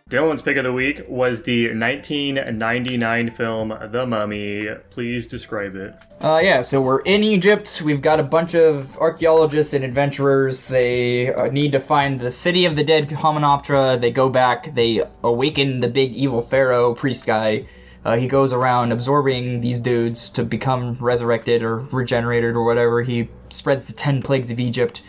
Dylan's pick of the week was the 1999 film The Mummy. Please describe it. So we're in Egypt. We've got a bunch of archaeologists and adventurers. They need to find the city of the dead Hominoptera. They go back. They awaken the big evil pharaoh priest guy. He goes around absorbing these dudes to become resurrected or regenerated or whatever. He spreads the 10 plagues of Egypt.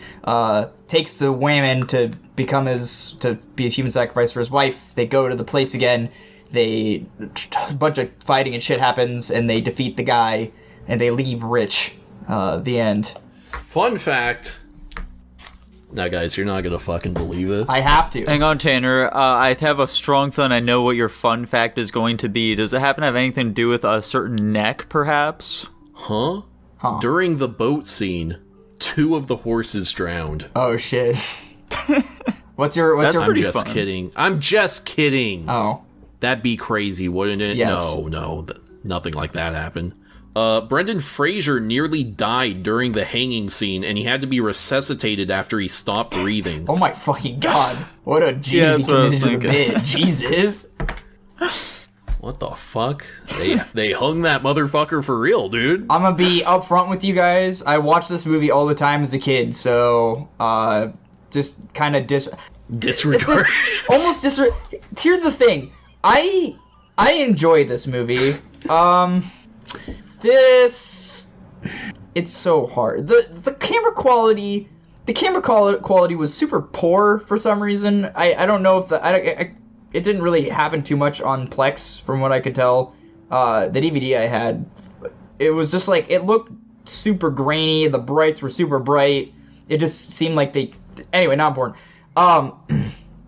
Takes the woman to be a human sacrifice for his wife. They go to the place again. A bunch of fighting and shit happens, and they defeat the guy, and they leave rich. The end. Fun fact. Now, guys, you're not gonna fucking believe this. I have to. Hang on, Tanner. I have a strong feeling I know what your fun fact is going to be. Does it happen to have anything to do with a certain neck, perhaps? Huh? During the boat scene, 2 of the horses drowned. Oh, shit. What's your... I'm just kidding. I'm just kidding. Oh. That'd be crazy, wouldn't it? Yes. No, nothing like that happened. Brendan Fraser nearly died during the hanging scene, and he had to be resuscitated after he stopped breathing. Oh my fucking god. What a G. Yeah, that's what I was thinking. Jesus. What the fuck? They hung that motherfucker for real, dude. I'm gonna be upfront with you guys. I watched this movie all the time as a kid, so, just kind of disregard. Here's the thing. I enjoy this movie. It's so hard. The camera quality was super poor for some reason. I don't know if it didn't really happen too much on Plex from what I could tell. The DVD I had, it was just like, it looked super grainy. The brights were super bright. It just seemed like anyway, not important. I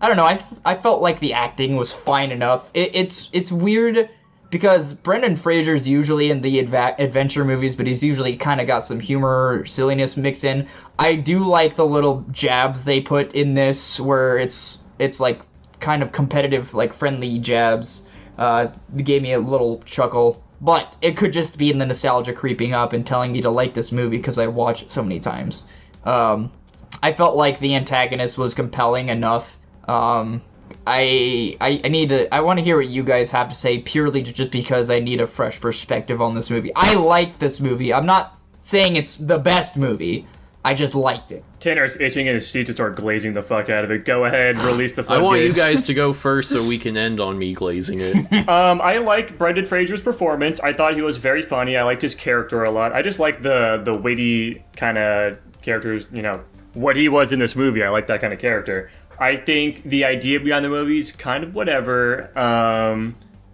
don't know. I felt like the acting was fine enough. It's weird because Brendan Fraser's usually in the adventure movies, but he's usually kind of got some humor, silliness mixed in. I do like the little jabs they put in this, where it's like kind of competitive, like friendly jabs. They gave me a little chuckle, but it could just be in the nostalgia creeping up and telling me to like this movie because I watched it so many times. I felt like the antagonist was compelling enough. I want to hear what you guys have to say, purely just because I need a fresh perspective on this movie. I like this movie. I'm not saying it's the best movie. I just liked it. Tanner's itching in his seat to start glazing the fuck out of it. Go ahead, release the floodgates. I want you guys to go first so we can end on me glazing it. I like Brendan Fraser's performance. I thought he was very funny. I liked his character a lot. I just like the witty kind of characters, what he was in this movie. I like that kind of character. I think the idea behind the movie is kind of whatever.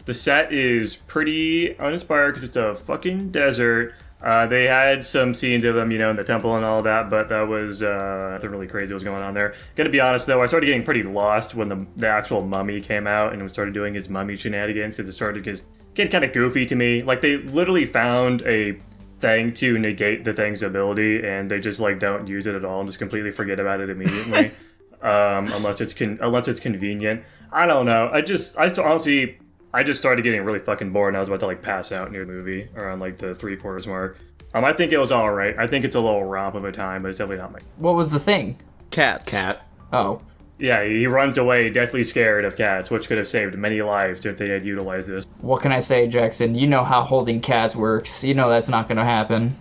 The set is pretty uninspired because it's a fucking desert. They had some scenes of them, in the temple and all that, but that was nothing really crazy was going on there. Gonna be honest, though, I started getting pretty lost when the actual mummy came out and we started doing his mummy shenanigans because it started to get kind of goofy to me. Like, they literally found a thing to negate the thing's ability, and they just, don't use it at all and just completely forget about it immediately. Unless it's convenient. I don't know. I just started getting really fucking bored, and I was about to pass out near the movie around the 3/4 mark. I think it was all right. I think it's a little romp of a time, but it's definitely not my. What was the thing? Cats. Cat. Oh. Yeah, he runs away, deathly scared of cats, which could have saved many lives if they had utilized this. What can I say, Jackson? You know how holding cats works. You know that's not gonna happen.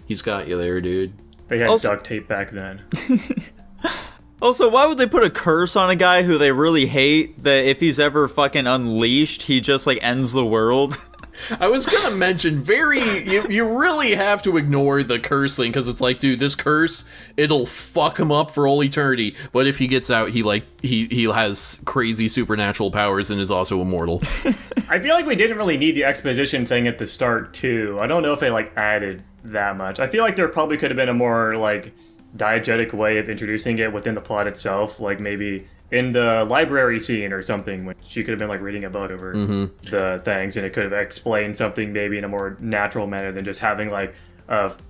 He's got you there, dude. They had duct tape back then. Also, why would they put a curse on a guy who they really hate, that if he's ever fucking unleashed, he just, ends the world? I was gonna mention, you really have to ignore the curse thing, because it's dude, this curse, it'll fuck him up for all eternity, but if he gets out, he has crazy supernatural powers and is also immortal. I feel like we didn't really need the exposition thing at the start, too. I don't know if they, added that much. I feel like there probably could have been a more, diegetic way of introducing it within the plot itself, maybe in the library scene or something, when she could have been reading a book over the things, and it could have explained something maybe in a more natural manner than just having a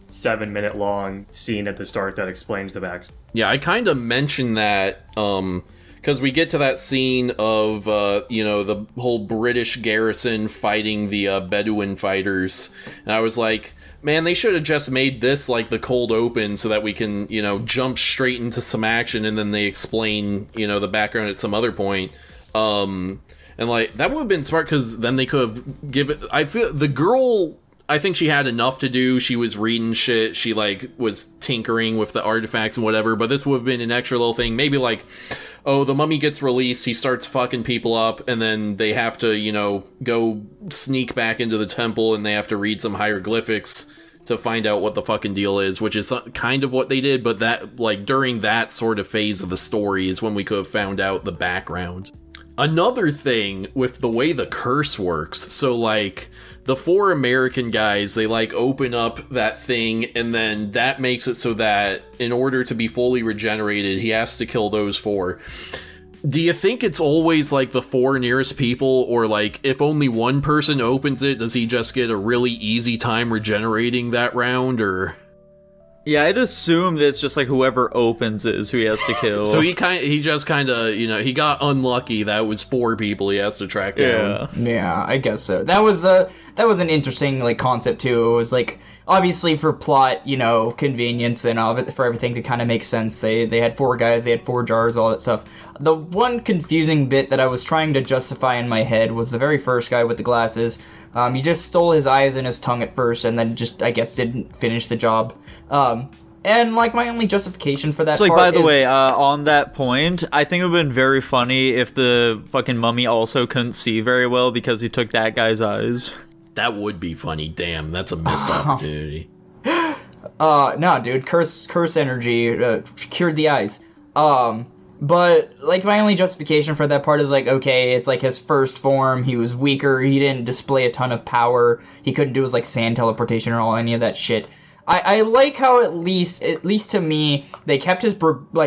7-minute long scene at the start that explains the back. Yeah, I kind of mentioned that because we get to that scene of the whole British garrison fighting the Bedouin fighters, and I was like, man, they should have just made this the cold open so that we can, jump straight into some action, and then they explain, the background at some other point. And like that would have been smart because then they could have given. I feel the girl. I think she had enough to do. She was reading shit. She like was tinkering with the artifacts and whatever. But this would have been an extra little thing. Maybe like, oh, the mummy gets released. He starts fucking people up, and then they have to, you know, go sneak back into the temple, and they have to read some hieroglyphics to find out what the fucking deal is, which is kind of what they did. But that like during that sort of phase of the story is when we could have found out the background. Another thing with the way the curse works, so like the 4 American guys, they like open up that thing and then that makes it so that in order to be fully regenerated, he has to kill those 4. Do you think it's always like the 4 nearest people, or like if only one person opens it, does he just get a really easy time regenerating that round, or... Yeah, I'd assume that it's just like whoever opens it is who he has to kill. So he just kind of, you know, he got unlucky that it was 4 people he has to track down. Yeah, I guess so. That was an interesting like concept too. It was like obviously for plot, you know, convenience and all of it, for everything to kind of make sense. They had 4 guys, they had 4 jars, all that stuff. The one confusing bit that I was trying to justify in my head was the very first guy with the glasses. He just stole his eyes and his tongue at first, and then just, I guess, didn't finish the job. And, like, my only justification for that so, like, part by the is... way, on that point, I think it would have been very funny if the fucking mummy also couldn't see very well because he took that guy's eyes. That would be funny. Damn, that's a missed opportunity. No, dude, curse energy cured the eyes. But, like, my only justification for that part is, like, okay, it's, like, his first form, he was weaker, he didn't display a ton of power, he couldn't do his, like, sand teleportation or all any of that shit. I like how at least to me, they kept his,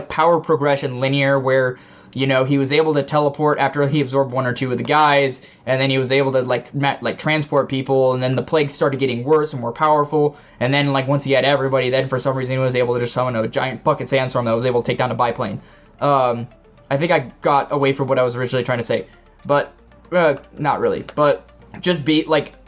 power progression linear, where, you know, he was able to teleport after he absorbed 1 or 2 of the guys, and then he was able to, transport people, and then the plague started getting worse and more powerful, and then, like, once he had everybody, then for some reason he was able to just summon a giant fucking sandstorm that was able to take down a biplane. I think I got away from what I was originally trying to say, but, not really, but just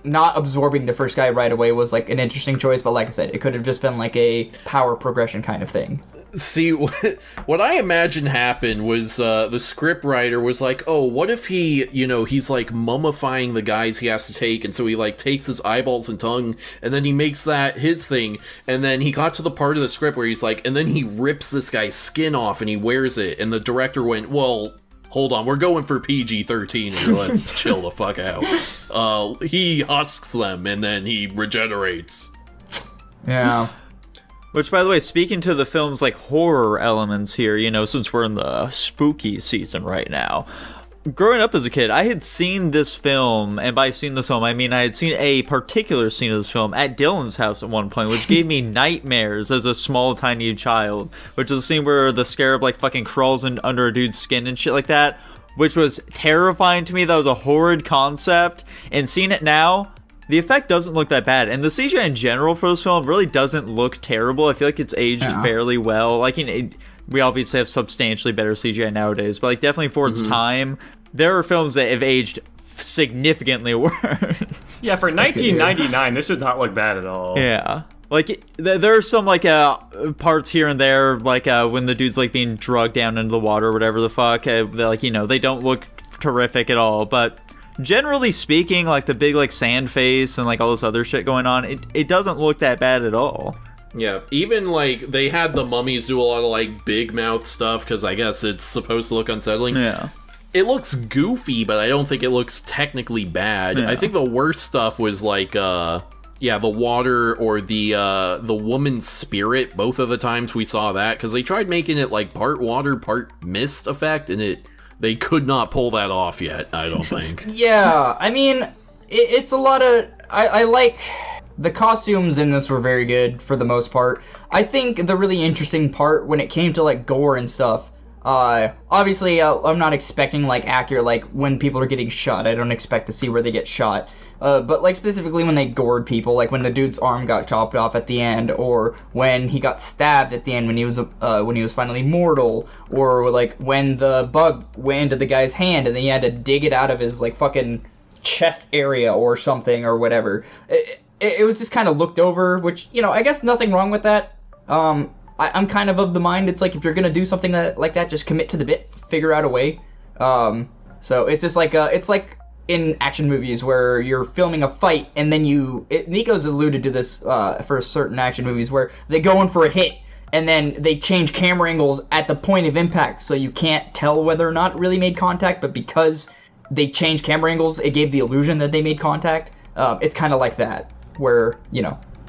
not absorbing the first guy right away was, like, an interesting choice, but like I said, it could have just been, like, a power progression kind of thing. See, what I imagine happened was, the scriptwriter was like, oh, what if he, you know, he's, like, mummifying the guys he has to take, and so he, like, takes his eyeballs and tongue, and then he makes that his thing, and then he got to the part of the script where he's like, and then he rips this guy's skin off, and he wears it, and the director went, well, hold on, we're going for PG-13 here, let's chill the fuck out. He husks them, and then he regenerates. Yeah. Which, by the way, speaking to the film's, like, horror elements here, you know, since we're in the spooky season right now, growing up as a kid, I had seen this film, and by seeing this film, I mean I had seen a particular scene of this film at Dylan's house at one point, which gave me nightmares as a small, tiny child, which is a scene where the scarab, like, fucking crawls in under a dude's skin and shit like that, which was terrifying to me. That was a horrid concept, and seeing it now, the effect doesn't look that bad, and the CGI in general for this film really doesn't look terrible. I feel like it's aged fairly well. Like, we obviously have substantially better CGI nowadays, but, like, definitely for its time, there are films that have aged significantly worse. Yeah, for 1999, this does not look bad at all. Yeah. Like, there are some, like, parts here and there, like, when the dude's, like, being drugged down into the water or whatever the fuck, like, you know, they don't look terrific at all, but generally speaking, like, the big, like, sand face and, like, all this other shit going on, it doesn't look that bad at all. Yeah, even, like, they had the mummies do a lot of, like, big mouth stuff, because I guess it's supposed to look unsettling. Yeah. It looks goofy, but I don't think it looks technically bad. Yeah. I think the worst stuff was, like, the water or the woman's spirit, both of the times we saw that, because they tried making it, like, part water, part mist effect, and they could not pull that off yet, I don't think. Yeah, I mean, it's a lot of... I like... The costumes in this were very good, for the most part. I think the really interesting part, when it came to, like, gore and stuff, obviously, I'm not expecting, like, accurate, like, when people are getting shot, I don't expect to see where they get shot. But, like, specifically when they gored people, like when the dude's arm got chopped off at the end, or when he got stabbed at the end when he was finally mortal, or, like, when the bug went into the guy's hand and then he had to dig it out of his, like, fucking chest area or something, or whatever. It was just kind of looked over, which, you know, I guess nothing wrong with that. I'm kind of the mind, it's like, if you're gonna do something like that, just commit to the bit, figure out a way. So it's just like it's like in action movies where you're filming a fight and then Nico's alluded to this for certain action movies where they go in for a hit and then they change camera angles at the point of impact, so you can't tell whether or not it really made contact, but because they changed camera angles, it gave the illusion that they made contact. It's kind of like that, where,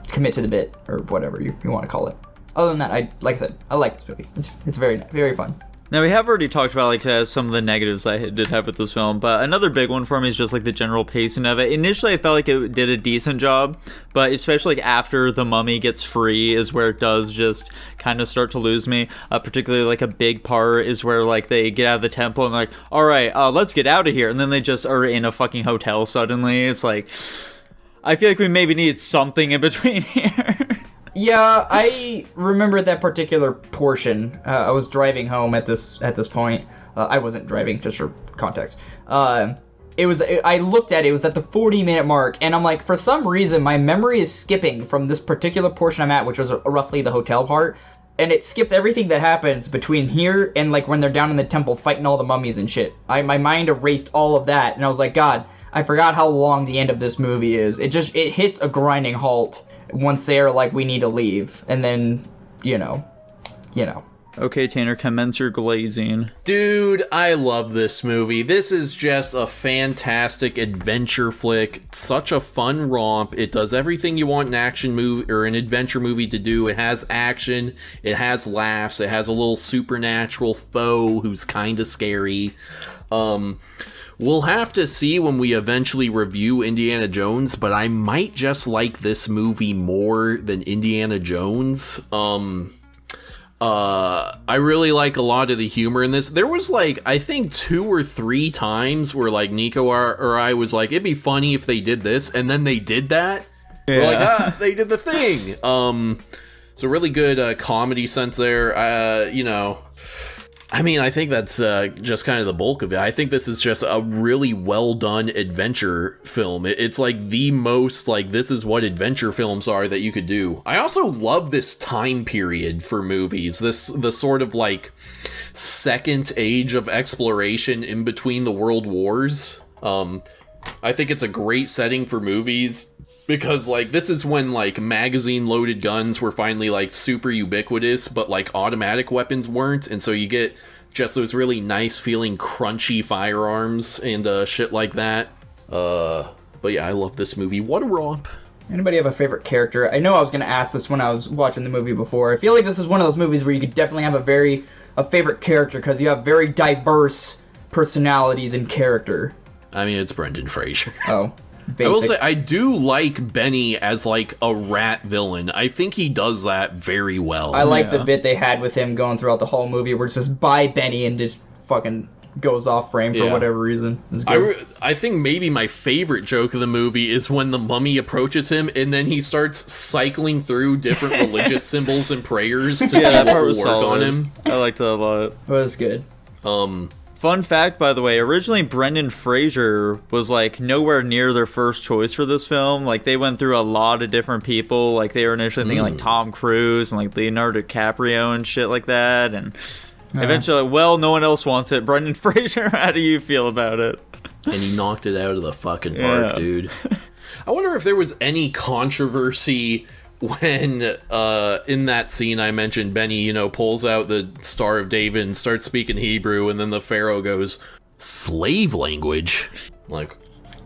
commit to the bit, or whatever you want to call it. Other than that, like I said, I like this movie. It's very, very fun. Now, we have already talked about some of the negatives I did have with this film, but another big one for me is just the general pacing of it. Initially, I felt like it did a decent job, but especially after the mummy gets free is where it does just kind of start to lose me. Particularly a big part is where they get out of the temple and all right, let's get out of here, and then they just are in a fucking hotel suddenly. It's I feel like we maybe need something in between here. Yeah, I remember that particular portion. I was driving home at this point. I wasn't driving, just for context. I looked at it. It was at the 40-minute mark, and I'm like, for some reason, my memory is skipping from this particular portion I'm at, which was roughly the hotel part, and it skips everything that happens between here and when they're down in the temple fighting all the mummies and shit. My mind erased all of that, and I was like, God, I forgot how long the end of this movie is. It hits a grinding halt once they're we need to leave, and then Okay, Tanner, commence your glazing. Dude, I love this movie. This is just a fantastic adventure flick. Such a fun romp. It does everything you want an action movie or an adventure movie to do. It has action, it has laughs, it has a little supernatural foe who's kind of scary. We'll have to see when we eventually review Indiana Jones, but I might just like this movie more than Indiana Jones. I really like a lot of the humor in this. There was I think 2 or 3 times where Nico or I was it'd be funny if they did this, and then they did that. Yeah. We're they did the thing. So really good comedy sense there. I think that's just kind of the bulk of it. I think this is just a really well done adventure film. It's the most this is what adventure films are that you could do. I also love this time period for movies. The sort of second age of exploration in between the world wars. I think it's a great setting for movies. Because, this is when, magazine-loaded guns were finally, super ubiquitous, but, automatic weapons weren't, and so you get just those really nice-feeling, crunchy firearms and shit like that. But yeah, I love this movie. What a romp. Anybody have a favorite character? I know I was going to ask this when I was watching the movie before. I feel like this is one of those movies where you could definitely have a favorite character, because you have very diverse personalities and character. It's Brendan Fraser. Oh. Basic. I will say, I do like Benny as, a rat villain. I think he does that very well. I like the bit they had with him going throughout the whole movie where it's just bye Benny and just fucking goes off frame for whatever reason. I think maybe my favorite joke of the movie is when the mummy approaches him and then he starts cycling through different religious symbols and prayers to see what will work on him. I liked that a lot. It was good. Fun fact, by the way, originally Brendan Fraser was nowhere near their first choice for this film. They went through a lot of different people. They were initially thinking Tom Cruise and Leonardo DiCaprio and shit like that. And eventually, no one else wants it. Brendan Fraser, how do you feel about it? And he knocked it out of the fucking park, dude. I wonder if there was any controversy when in that scene I mentioned, Benny, pulls out the Star of David and starts speaking Hebrew, and then the Pharaoh goes, slave language?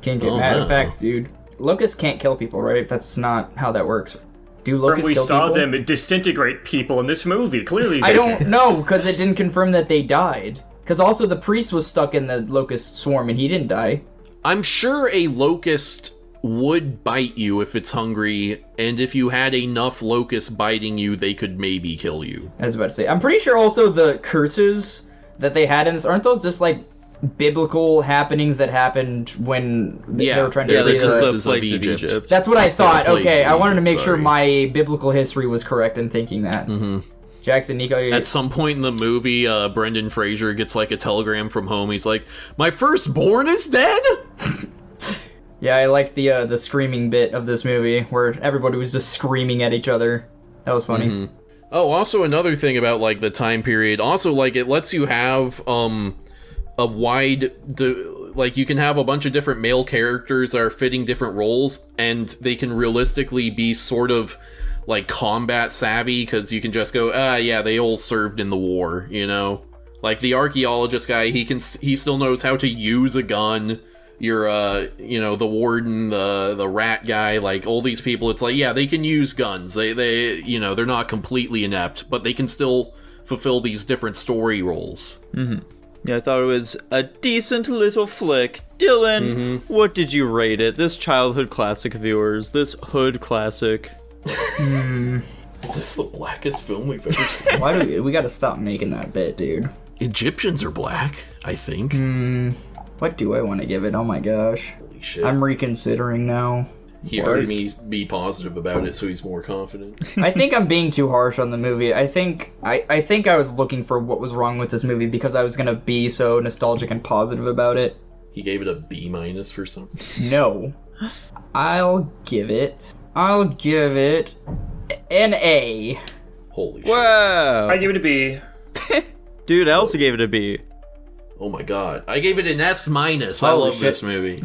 Can't get mad at facts, dude. Locusts can't kill people, right? That's not how that works. Do locusts kill people? We saw them disintegrate people in this movie. Clearly I don't know, because it didn't confirm that they died. Because also the priest was stuck in the locust swarm and he didn't die. I'm sure a locust would bite you if it's hungry, and if you had enough locusts biting you, they could maybe kill you. I was about to say, I'm pretty sure also the curses that they had in this, aren't those just biblical happenings that happened when they were trying to they're just the plagues of Egypt. That's what I thought. Okay, I wanted to make sure sorry. my biblical history was correct in thinking that. Mm-hmm. Jackson, Nico, at some point in the movie, Brendan Fraser gets a telegram from home. He's like, my firstborn is dead? Yeah, I liked the screaming bit of this movie where everybody was just screaming at each other. That was funny. Mm-hmm. Oh, also another thing about the time period. Also, it lets you have a wide, like, you can have a bunch of different male characters that are fitting different roles, and they can realistically be sort of, like, combat savvy, because you can just go, yeah, they all served in the war, you know? Like, the archaeologist guy, he still knows how to use a gun. Your, the warden, the rat guy, like, all these people, it's like, yeah, they can use guns. They they're not completely inept, but they can still fulfill these different story roles. Mm-hmm. Yeah, I thought it was a decent little flick. Dylan, what did you rate it? This childhood classic of yours, this hood classic. Is this the blackest film we've ever seen? Why do we gotta stop making that bit, dude? Egyptians are black, I think. What do I want to give it? Oh my gosh. Holy shit. I'm reconsidering now. He heard me be positive about it, so he's more confident. I think I'm being too harsh on the movie. I think I was looking for what was wrong with this movie because I was gonna be so nostalgic and positive about it. He gave it a B- for something? No. I'll give it an A. Holy shit. Wow. I give it a B. Dude, I also gave it a B. Oh my god. I gave it an S-. I Holy love shit. this movie.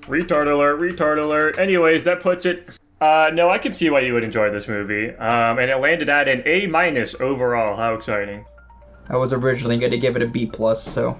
Retard alert. Anyways, that puts it... no, I can see why you would enjoy this movie. And it landed at an A- overall. How exciting. I was originally gonna give it a B+, so...